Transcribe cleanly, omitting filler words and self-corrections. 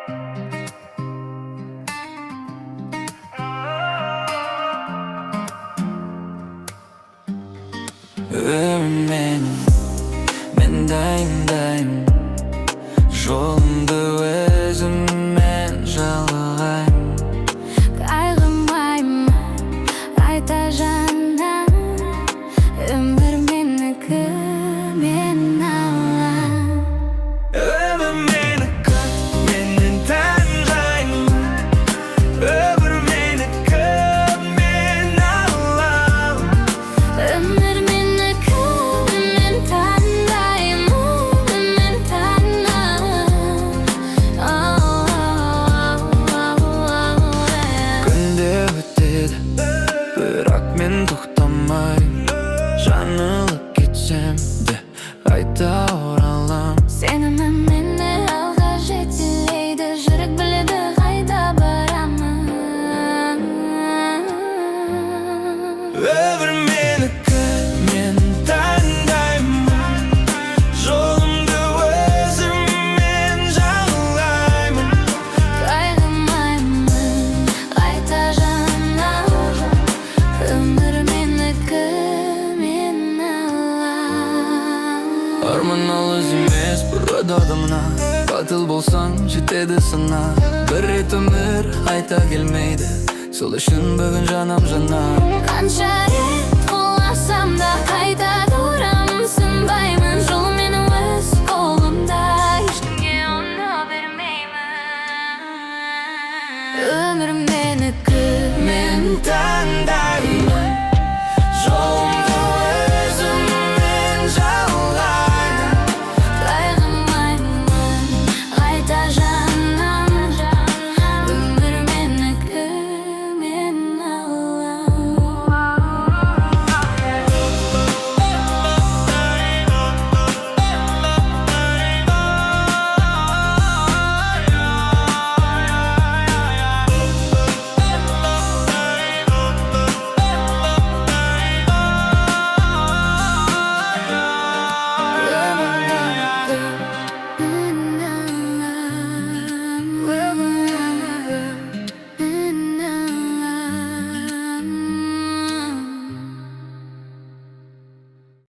Өмір мен таңдаймын, жолымды өзіммен жалғаймын. Қайғырмаймын, қайта жанам, өмір менікі, мен алам. Өмір менікі, менен таңдаймын, өмір менікі, мен алам. Өмір менікі, мен таңдаймын, мен таңдаймын. Күндер өтеді, бірақ мен тоқтамаймын. Жаңылып кетсем де қайта оралам. Сенімім мені алға жетелейді, жүрек біледі, қайда барамын. Өмір менікі, мен таңдаймын, жолымды өзіммен жалғаймын. Қайғырмаймын, қайта жанам, өмір менікі, мен алам. Арман алыс емес, бұрады адамнан. Батыл болсаң, жетеді сана. Бір рет өмір қайта келмейді, сол үшін бүгін жанам жанам. Қанша рет құласам да қайта тұрамын, сынбаймын. Жолым менің өз қолымда, ешкімге оны бермеймін. Өмір менікі, Мен таңдаймын.